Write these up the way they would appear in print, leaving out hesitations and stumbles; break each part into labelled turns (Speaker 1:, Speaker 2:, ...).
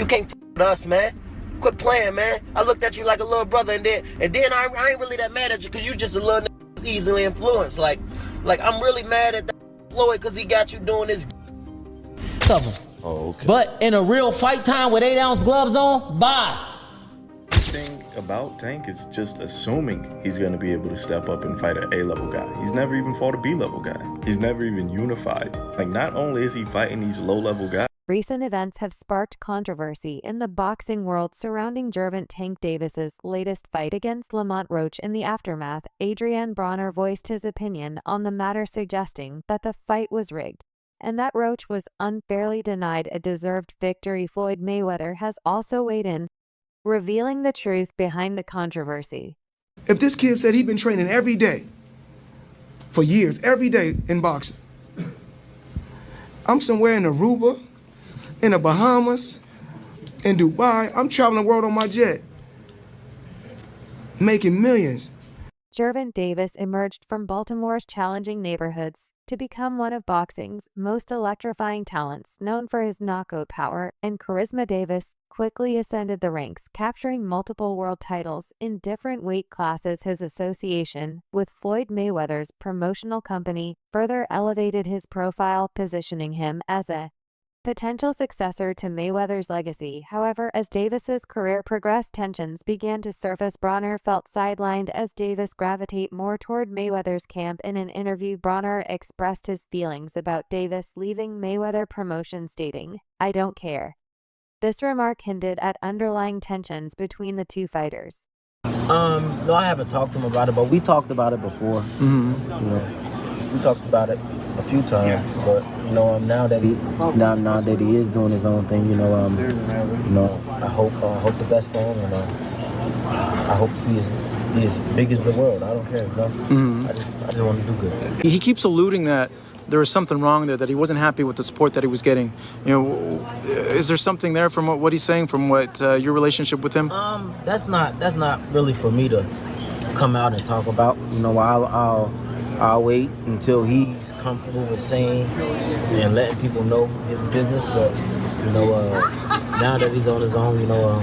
Speaker 1: You can't f with us, man. Quit playing, man. I looked at you like a little brother, and then I ain't really that mad at you because you just a little easily influenced. Like I'm really mad at that Floyd because he got you doing this.
Speaker 2: Cover.
Speaker 3: Oh, okay.
Speaker 2: But in a real fight time with 8-ounce gloves on, bye.
Speaker 3: The thing about Tank is just assuming he's going to be able to step up and fight an A-level guy. He's never even fought a B-level guy. He's never even unified. Like, not only is he fighting these low-level guys.
Speaker 4: Recent events have sparked controversy in the boxing world surrounding Gervonta Tank Davis's latest fight against Lamont Roach. In the aftermath, Adrien Broner voiced his opinion on the matter, suggesting that the fight was rigged and that Roach was unfairly denied a deserved victory. Floyd Mayweather has also weighed in, revealing the truth behind the controversy.
Speaker 5: If this kid said he'd been training every day for years, every day in boxing, I'm somewhere in Aruba, in the Bahamas, in Dubai. I'm traveling the world on my jet, making millions.
Speaker 4: Gervonta Davis emerged from Baltimore's challenging neighborhoods to become one of boxing's most electrifying talents. Known for his knockout power and charisma, Davis quickly ascended the ranks, capturing multiple world titles in different weight classes. His association with Floyd Mayweather's promotional company further elevated his profile, positioning him as a potential successor to Mayweather's legacy. However, as Davis's career progressed, tensions began to surface. Broner felt sidelined as Davis gravitated more toward Mayweather's camp. In an interview, Broner expressed his feelings about Davis leaving Mayweather promotion, stating, "I don't care." This remark hinted at underlying tensions between the two fighters.
Speaker 1: No, I haven't talked to him about it, but we talked about it before. You know, we talked about it a few times, but you know, now that he is doing his own thing, I hope the best for him, and I hope he is as big as the world. I don't care, you know. I just want to do good.
Speaker 6: He keeps alluding that there was something wrong there, that he wasn't happy with the support that he was getting. You know, is there something there from what he's saying, from what your relationship with him?
Speaker 1: That's not really for me to come out and talk about. You know, I'll wait until he's comfortable with saying and letting people know his business. But you know, now that he's on his own, you know,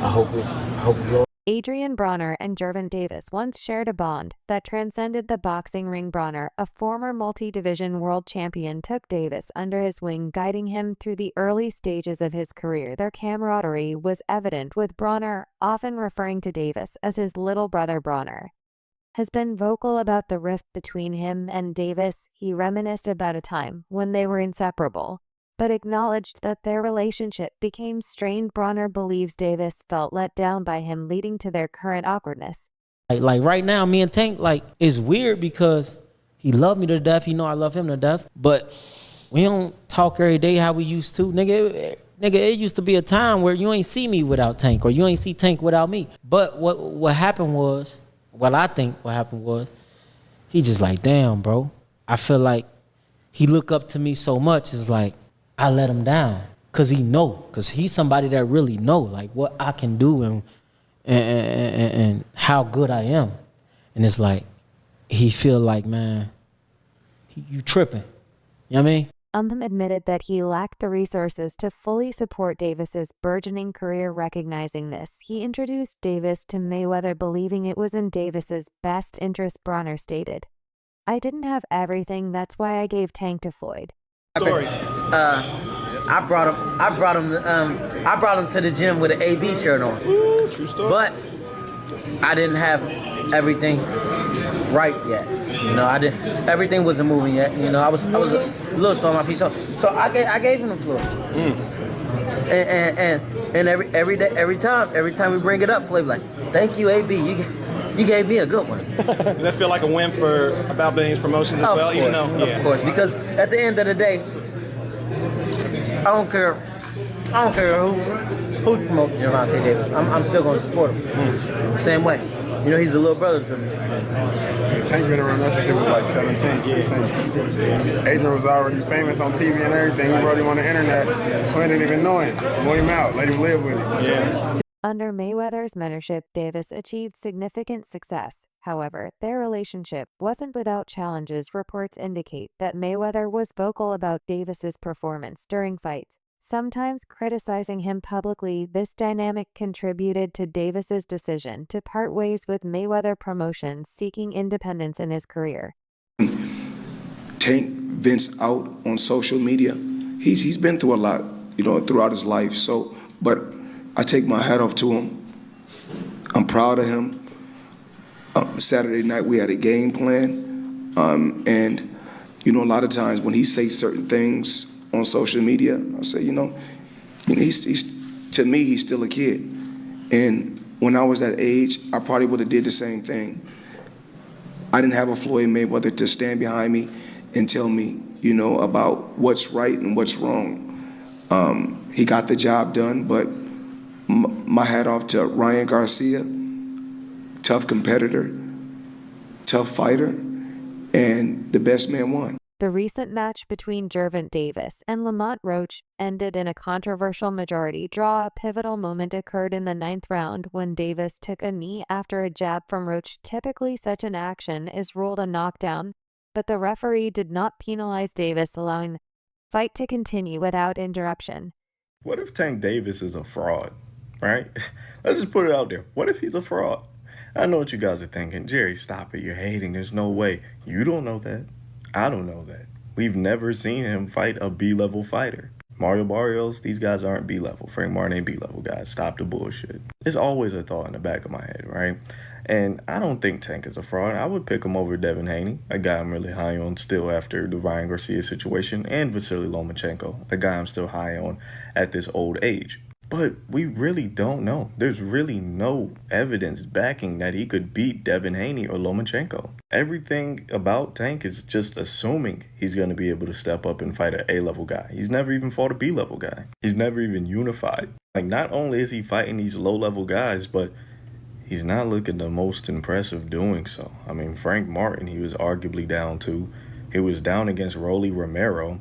Speaker 1: I hope it goes.
Speaker 4: Adrien Broner and Gervonta Davis once shared a bond that transcended the boxing ring. Broner, a former multi-division world champion, took Davis under his wing, guiding him through the early stages of his career. Their camaraderie was evident, with Broner often referring to Davis as his little brother. Broner has been vocal about the rift between him and Davis. He reminisced about a time when they were inseparable, but acknowledged that their relationship became strained. Broner believes Davis felt let down by him, leading to their current awkwardness.
Speaker 2: Like right now, me and Tank, like, it's weird because he loved me to death. He know I love him to death. But we don't talk every day how we used to. Nigga, it used to be a time where you ain't see me without Tank, or you ain't see Tank without me. But what happened was, I think what happened was, he just like, damn, bro. I feel like he look up to me so much. It's like, I let him down because he's somebody that really know like what I can do and how good I am. And it's like, he feel like, man, you tripping. You know what I mean?
Speaker 4: Admitted that he lacked the resources to fully support Davis's burgeoning career. Recognizing this, he introduced Davis to Mayweather, believing it was in Davis's best interest. Broner stated, "I didn't have everything. That's why I gave Tank to Floyd."
Speaker 1: Story. I brought him to the gym with an AB shirt on.
Speaker 6: Ooh, true story.
Speaker 1: But I didn't have everything right yet. You know, everything wasn't moving yet. You know, I was a little slow on my feet. So I gave him the floor. And every time we bring it up, Floyd like, "Thank you, AB. You gave me a good one."
Speaker 7: Does that feel like a win for About Billions Promotions as well?
Speaker 1: Of course, because at the end of the day, I don't care who promotes Gervonta Davis. I'm still gonna support him. Same way. You know, he's a little brother to me.
Speaker 8: Tank been around us since he was like 17, 16. Adrien was already famous on TV and everything. We brought him on the internet. Twin didn't even know him. Flew him out, let him live with him.
Speaker 7: Yeah.
Speaker 4: Under Mayweather's mentorship, Davis achieved significant success. However, their relationship wasn't without challenges. Reports indicate that Mayweather was vocal about Davis's performance during fights, sometimes criticizing him publicly. This dynamic contributed to Davis's decision to part ways with Mayweather Promotions, seeking independence in his career.
Speaker 5: Tank vents out on social media. He's been through a lot, throughout his life. So, but I take my hat off to him. I'm proud of him. Saturday night we had a game plan, and a lot of times when he says certain things on social media, I say, he's to me he's still a kid, and when I was that age, I probably would have did the same thing. I didn't have a Floyd Mayweather to stand behind me and tell me, about what's right and what's wrong. He got the job done, but my hat off to Ryan Garcia, tough competitor, tough fighter, and the best man won.
Speaker 4: The recent match between Gervonta Davis and Lamont Roach ended in a controversial majority draw. A pivotal moment occurred in the 9th round when Davis took a knee after a jab from Roach. Typically, such an action is ruled a knockdown, but the referee did not penalize Davis, allowing the fight to continue without interruption.
Speaker 3: What if Tank Davis is a fraud, right? Let's just put it out there. What if he's a fraud? I know what you guys are thinking. Jerry, stop it. You're hating. There's no way. You don't know that. I don't know that. We've never seen him fight a B-level fighter. Mario Barrios, these guys aren't B-level. Frank Martin ain't B-level guys. Stop the bullshit. It's always a thought in the back of my head, right? And I don't think Tank is a fraud. I would pick him over Devin Haney, a guy I'm really high on still after the Ryan Garcia situation, and Vasily Lomachenko, a guy I'm still high on at this old age. But we really don't know. There's really no evidence backing that he could beat Devin Haney or Lomachenko. Everything about Tank is just assuming he's going to be able to step up and fight an A-level guy. He's never even fought a B-level guy. He's never even unified. Like, not only is he fighting these low-level guys, but he's not looking the most impressive doing so. I mean, Frank Martin, he was arguably down to. He was down against Rolly Romero.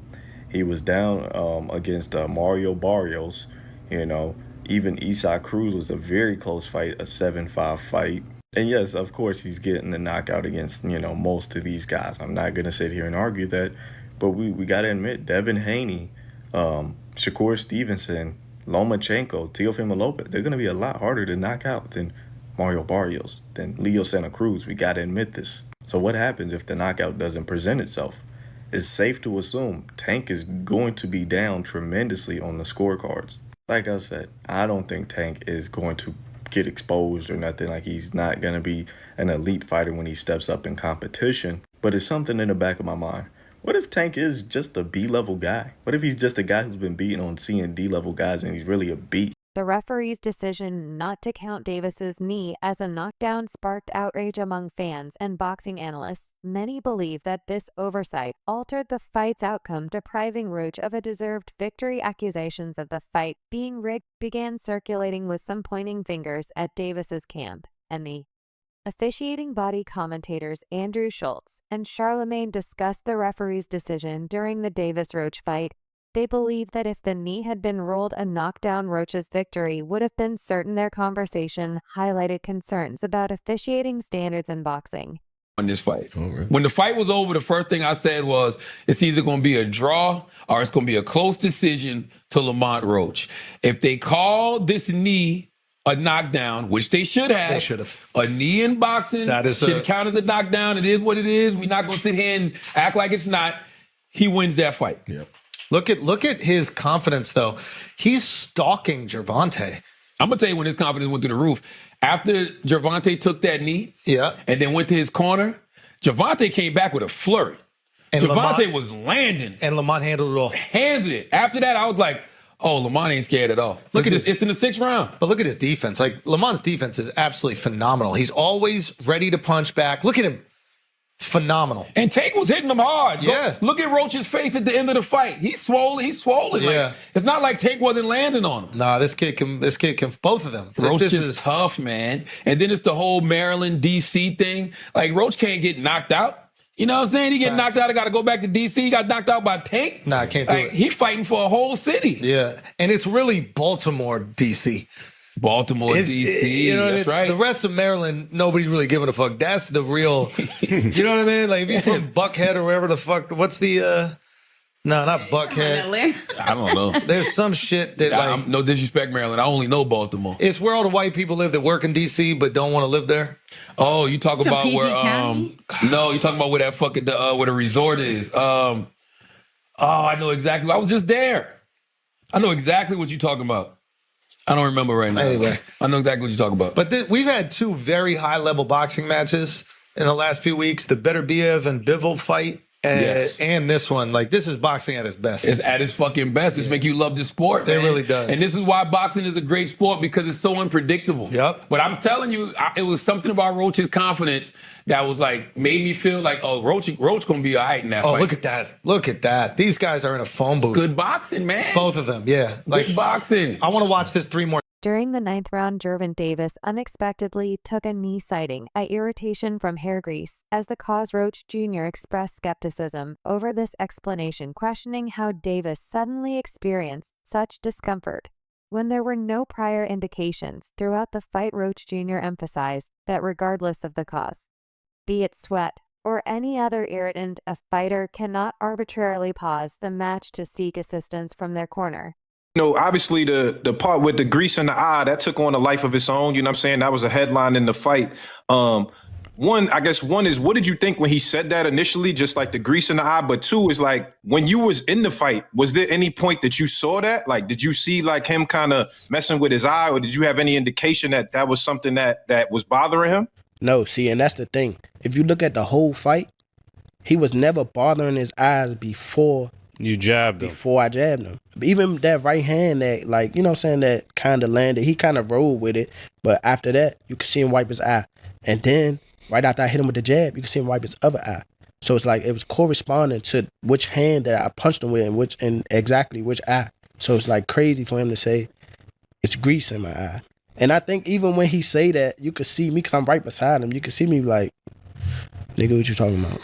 Speaker 3: He was down against Mario Barrios. Even Isaac Cruz was a very close fight, a 7-5 fight. And yes, of course, he's getting a knockout against, most of these guys. I'm not going to sit here and argue that. But we got to admit, Devin Haney, Shakur Stevenson, Lomachenko, Teofimo Lopez, they're going to be a lot harder to knock out than Mario Barrios, than Leo Santa Cruz. We got to admit this. So what happens if the knockout doesn't present itself? It's safe to assume Tank is going to be down tremendously on the scorecards. Like I said, I don't think Tank is going to get exposed or nothing. Like, he's not going to be an elite fighter when he steps up in competition. But it's something in the back of my mind. What if Tank is just a B-level guy? What if he's just a guy who's been beaten on C and D-level guys and he's really a B?
Speaker 4: The referee's decision not to count Davis's knee as a knockdown sparked outrage among fans and boxing analysts. Many believe that this oversight altered the fight's outcome, depriving Roach of a deserved victory. Accusations of the fight being rigged began circulating, with some pointing fingers at Davis's camp, and the officiating body. Commentators Andrew Schultz and Charlemagne discussed the referee's decision during the Davis-Roach fight. They believe that if the knee had been rolled, a knockdown, Roach's victory would have been certain. Their conversation highlighted concerns about officiating standards in boxing.
Speaker 9: On this fight. Oh, really? When the fight was over, the first thing I said was, it's either going to be a draw or it's going to be a close decision to Lamont Roach. If they call this knee a knockdown, which they should have. A knee in boxing should count as a knockdown. It is what it is. We're not going to sit here and act like it's not. He wins that fight.
Speaker 10: Yep. Look at his confidence, though. He's stalking Gervonta.
Speaker 9: I'm going to tell you when his confidence went through the roof. After Gervonta took that knee and then went to his corner, Gervonta came back with a flurry. And Gervonta was landing.
Speaker 10: And Lamont handled it all.
Speaker 9: Handled it. After that, I was like, oh, Lamont ain't scared at all. It's in the 6th round.
Speaker 10: But look at his defense. Like, Lamont's defense is absolutely phenomenal. He's always ready to punch back. Look at him. Phenomenal.
Speaker 9: And Tank was hitting him hard.
Speaker 10: Yeah.
Speaker 9: Look at Roach's face at the end of the fight. He's swollen.
Speaker 10: Yeah.
Speaker 9: Like, it's not like Tank wasn't landing on him.
Speaker 10: Nah, this kid can both of them.
Speaker 9: Roach is tough, man. And then it's the whole Maryland, D.C. thing. Like, Roach can't get knocked out. You know what I'm saying? He get knocked out. I got to go back to D.C. He got knocked out by Tank.
Speaker 10: Nah, I can't do it.
Speaker 9: He fighting for a whole city.
Speaker 10: Yeah. And it's really Baltimore, D.C.
Speaker 9: Baltimore, D.C. That's right.
Speaker 10: The rest of Maryland, nobody's really giving a fuck. That's the real, you know what I mean? Like, if you're from Buckhead or wherever the fuck, what's the No, not Buckhead.
Speaker 9: I don't know.
Speaker 10: There's some shit that
Speaker 9: no disrespect, Maryland. I only know Baltimore.
Speaker 10: It's where all the white people live that work in D.C. but don't want to live there.
Speaker 9: Oh, you talk
Speaker 11: So
Speaker 9: about
Speaker 11: PG
Speaker 9: where
Speaker 11: County?
Speaker 9: no, you talking about where that fucking where the resort is. Oh, I know exactly. I was just there. I know exactly what you're talking about. I don't remember right now.
Speaker 10: Anyway.
Speaker 9: I know exactly what you're talking about.
Speaker 10: But we've had 2 very high-level boxing matches in the last few weeks. The Beterbiev and Bivol fight. And this one, like, this is boxing at its best.
Speaker 9: It's at its fucking best. It's make you love the sport.
Speaker 10: It
Speaker 9: man.
Speaker 10: really does.
Speaker 9: And this is why boxing is a great sport, because it's so unpredictable.
Speaker 10: Yep.
Speaker 9: But I'm telling you, it was something about Roach's confidence that was like, made me feel like, oh, Roach gonna be all right in that fight.
Speaker 10: Look at that. Look at that. These guys are in a phone booth.
Speaker 9: Good boxing, man.
Speaker 10: Both of them, yeah. Like,
Speaker 9: Good boxing.
Speaker 10: I want to watch this 3 more.
Speaker 4: During the 9th round, Gervonta Davis unexpectedly took a knee, citing an irritation from hair grease, as the cause. Roach Jr. expressed skepticism over this explanation, questioning how Davis suddenly experienced such discomfort. When there were no prior indications throughout the fight, Roach Jr. emphasized that regardless of the cause, be it sweat or any other irritant, a fighter cannot arbitrarily pause the match to seek assistance from their corner.
Speaker 12: You know, obviously the part with the grease in the eye, that took on a life of its own. You know what I'm saying? That was a headline in the fight. One is, what did you think when he said that initially, just like the grease in the eye? But 2 is like, when you was in the fight, was there any point that you saw that? Like, did you see like him kind of messing with his eye, or did you have any indication that that was something that was bothering him?
Speaker 13: No, see, and that's the thing. If you look at the whole fight, he was never bothering his eyes before
Speaker 14: you jabbed him.
Speaker 13: Before I jabbed him. Even that right hand that, like, you know what I'm saying, that kind of landed, he kind of rolled with it. But after that, you could see him wipe his eye. And then, right after I hit him with the jab, you could see him wipe his other eye. So it's like, it was corresponding to which hand that I punched him with and exactly which eye. So it's like crazy for him to say, it's grease in my eye. And I think even when he say that, you could see me, because I'm right beside him, you could see me like, nigga, what you talking about?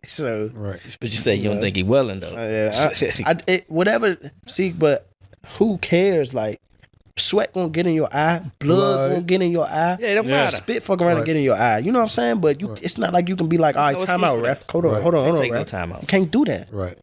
Speaker 13: So,
Speaker 15: right.
Speaker 2: But you say you don't think he willing though.
Speaker 13: Whatever. See, but who cares? Like, sweat gonna get in your eye, blood gonna get in your eye.
Speaker 2: Yeah, it don't matter.
Speaker 13: Spit fuck around and get in your eye. You know what I'm saying? But it's not like you can be like, all right, time out, ref. Hold on,
Speaker 2: Take no
Speaker 13: ref.
Speaker 2: time out.
Speaker 13: You can't do that.
Speaker 15: Right.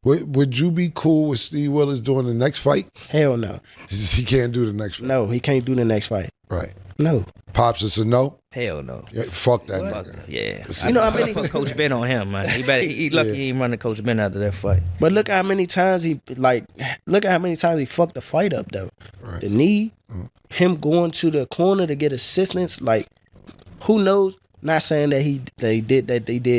Speaker 15: Would you be cool with Steve Willis doing the next fight?
Speaker 13: Hell no.
Speaker 15: He can't do the next fight.
Speaker 13: No, he can't do the next fight.
Speaker 15: Right.
Speaker 13: No.
Speaker 15: Pops, it's a no?
Speaker 2: Hell no.
Speaker 15: Yeah, fuck that nigga.
Speaker 2: Yeah.
Speaker 13: You know how many
Speaker 2: Coach Ben on him, man. He lucky he ain't running Coach Ben after that fight.
Speaker 13: But look how many times he fucked the fight up though.
Speaker 15: Right.
Speaker 13: The knee, him going to the corner to get assistance, like who knows? Not saying that they did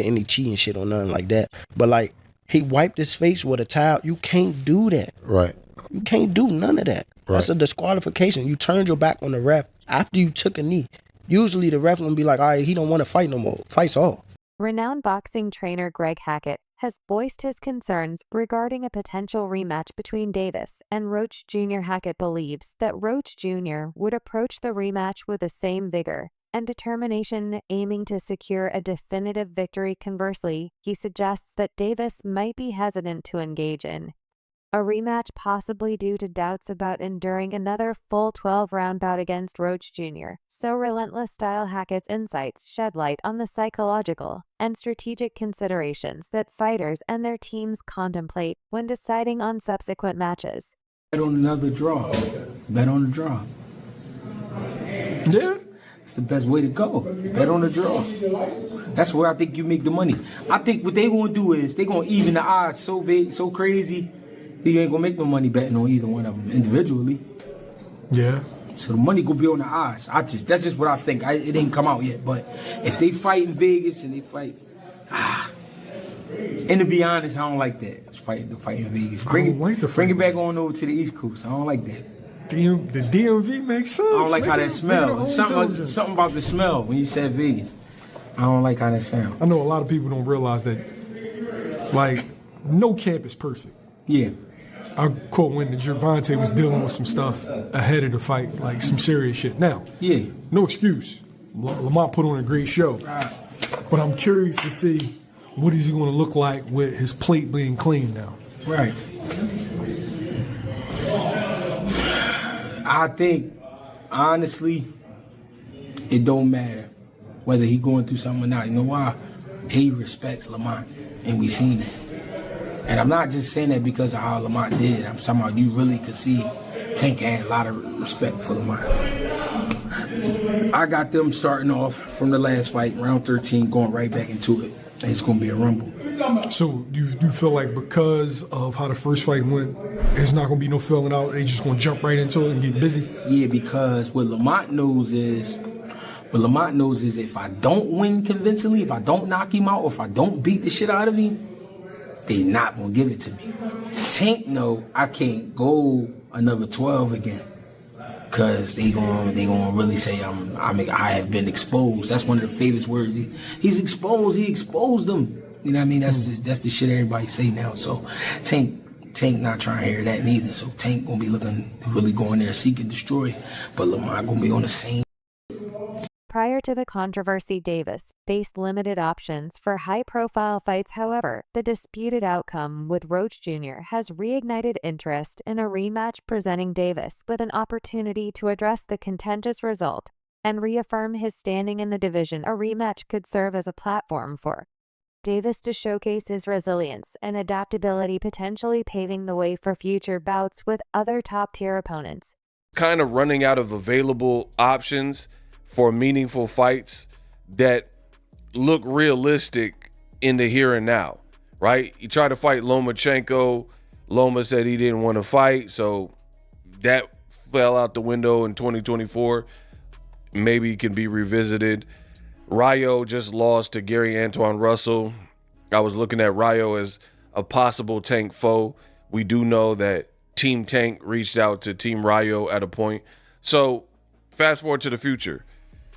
Speaker 13: any cheating shit or nothing like that. But like he wiped his face with a towel. You can't do that.
Speaker 15: Right.
Speaker 13: You can't do none of that.
Speaker 15: Right.
Speaker 13: That's a disqualification. You turned your back on the ref after you took a knee. Usually the ref will be like, all right, he don't want to fight no more. Fight's off.
Speaker 4: Renowned boxing trainer Greg Hackett has voiced his concerns regarding a potential rematch between Davis and Roach Jr. Hackett believes that Roach Jr. would approach the rematch with the same vigor and determination, aiming to secure a definitive victory. Conversely, he suggests that Davis might be hesitant to engage in a rematch, possibly due to doubts about enduring another full 12-round bout against Roach Jr. So relentless style. Hackett's insights shed light on the psychological and strategic considerations that fighters and their teams contemplate when deciding on subsequent matches.
Speaker 16: Bet on another draw. Bet on the draw.
Speaker 15: Yeah.
Speaker 16: It's the best way to go. Bet on the draw. That's where I think you make the money. I think what they gonna do is they gonna even the odds so big, so crazy, you ain't gonna make no money betting on either one of them individually.
Speaker 15: Yeah.
Speaker 16: So the money gonna be on the odds. That's just what I think. It ain't come out yet, but if they fight in Vegas and they fight, and to be honest, I don't like that. Fight in Vegas. Bring it back on over to the East Coast. I don't like that.
Speaker 17: The DMV makes sense.
Speaker 16: I don't like how that smells. Something about the smell when you said Vegas. I don't like how that sounds.
Speaker 17: I know a lot of people don't realize that, like, no camp is perfect.
Speaker 16: Yeah.
Speaker 17: I quote when Gervonta was dealing with some stuff ahead of the fight, like some serious shit. Now, no excuse. Lamont put on a great show. But I'm curious to see what is he going to look like with his plate being clean now.
Speaker 16: Right. I think, honestly, it don't matter whether he going through something or not. You know why? He respects Lamont, and we seen it. And I'm not just saying that because of how Lamont did. I'm talking about you really could see Tank had a lot of respect for Lamont. I got them starting off from the last fight, round 13, going right back into it. And it's going to be a rumble.
Speaker 17: So you feel like because of how the first fight went, there's not going to be no filling out. They just going to jump right into it and get busy?
Speaker 16: Yeah, because what Lamont knows is if I don't win convincingly, if I don't knock him out, or if I don't beat the shit out of him, they not going to give it to me. Tank know I can't go another 12 again. Because they gonna really say I have been exposed. That's one of the famous words. He's exposed. He exposed them. You know what I mean? That's the shit everybody say now. So Tank not trying to hear that neither. So Tank gonna be looking to really go in there seek and destroy. But Lamar gonna be on the same.
Speaker 4: Prior to the controversy, Davis faced limited options for high-profile fights. However, the disputed outcome with Roach Jr. has reignited interest in a rematch, presenting Davis with an opportunity to address the contentious result and reaffirm his standing in the division. A rematch could serve as a platform for Davis to showcase his resilience and adaptability, potentially paving the way for future bouts with other top-tier opponents.
Speaker 11: Kind of running out of available options for meaningful fights that look realistic in the here and now, right? You try to fight Lomachenko. Loma said he didn't want to fight, so that fell out the window in 2024. Maybe it can be revisited. Rayo just lost to Gary Antoine Russell. I was looking at Rayo as a possible Tank foe. We do know that Team Tank reached out to Team Rayo at a point. So fast forward to the future.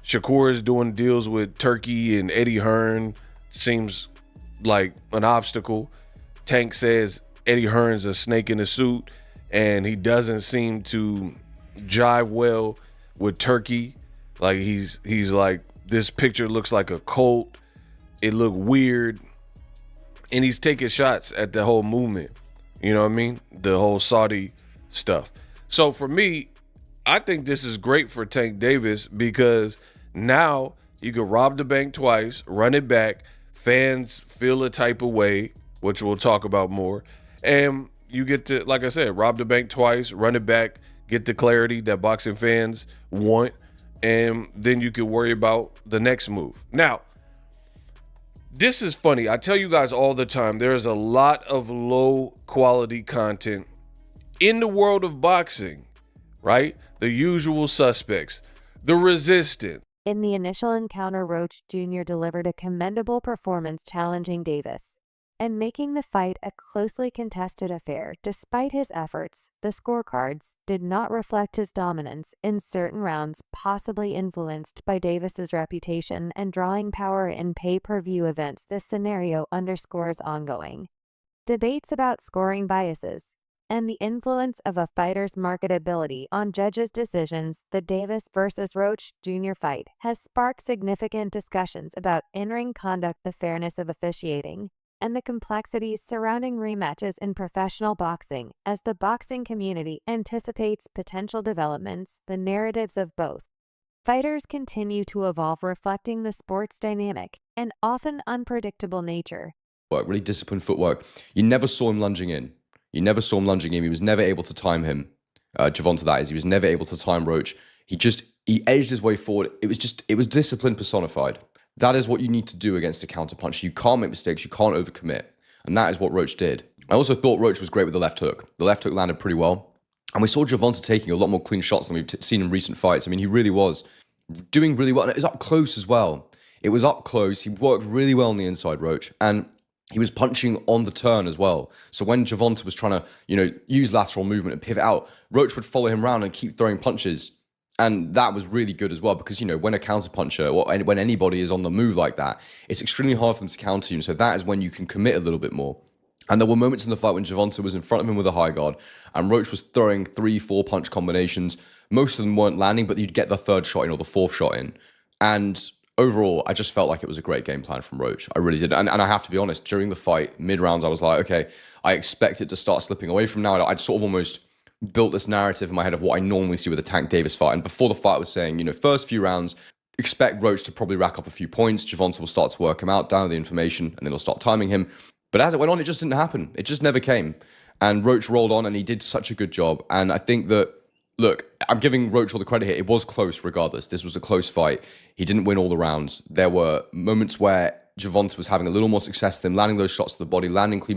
Speaker 11: Shakur is doing deals with Turkey and Eddie Hearn. Seems like an obstacle. Tank says Eddie Hearn's a snake in a suit, and he doesn't seem to jive well with Turkey. Like he's like, this picture looks like a cult. It looked weird. And he's taking shots at the whole movement. You know what I mean? The whole Saudi stuff. So for me, I think this is great for Tank Davis because now you could rob the bank twice, run it back, fans feel a type of way, which we'll talk about more, and you get to, like I said, rob the bank twice, run it back, get the clarity that boxing fans want, and then you can worry about the next move. Now, this is funny. I tell you guys all the time, there's a lot of low quality content in the world of boxing, right? The usual suspects, the resistant.
Speaker 4: In the initial encounter, Roach Jr. delivered a commendable performance, challenging Davis and making the fight a closely contested affair. Despite his efforts, the scorecards did not reflect his dominance in certain rounds, possibly influenced by Davis's reputation and drawing power in pay-per-view events. This scenario underscores ongoing debates about scoring biases and the influence of a fighter's marketability on judges' decisions. The Davis versus Roach Jr. fight has sparked significant discussions about in-ring conduct, the fairness of officiating, and the complexities surrounding rematches in professional boxing. As the boxing community anticipates potential developments, the narratives of both fighters continue to evolve, reflecting the sport's dynamic and often unpredictable nature.
Speaker 14: Really disciplined footwork. You never saw him lunging in. You never saw him lunging in. He was never able to time him. Gervonta, that is. He was never able to time Roach. He edged his way forward. It was discipline personified. That is what you need to do against a counterpunch. You can't make mistakes. You can't overcommit. And that is what Roach did. I also thought Roach was great with the left hook. The left hook landed pretty well. And we saw Gervonta taking a lot more clean shots than we've seen in recent fights. I mean, he really was doing really well. And it was up close as well. It was up close. He worked really well on the inside, Roach. And he was punching on the turn as well. So when Gervonta was trying to, use lateral movement and pivot out, Roach would follow him around and keep throwing punches. And that was really good as well because, when a counterpuncher or when anybody is on the move like that, it's extremely hard for them to counter you. And so that is when you can commit a little bit more. And there were moments in the fight when Gervonta was in front of him with a high guard and Roach was throwing 3-4 punch combinations. Most of them weren't landing, but you'd get the third shot in or the fourth shot in. And overall, I just felt like it was a great game plan from Roach. I really did. And I have to be honest, during the fight, mid-rounds, I was like, okay, I expect it to start slipping away from now. I'd sort of almost built this narrative in my head of what I normally see with a Tank Davis fight. And before the fight, I was saying, first few rounds, expect Roach to probably rack up a few points. Gervonta will start to work him out, down the information, and then he'll start timing him. But as it went on, it just didn't happen. It just never came. And Roach rolled on, and he did such a good job. And I think that, look, I'm giving Roach all the credit here. It was close regardless. This was a close fight. He didn't win all the rounds. There were moments where Gervonta was having a little more success than him, landing those shots to the body, landing clean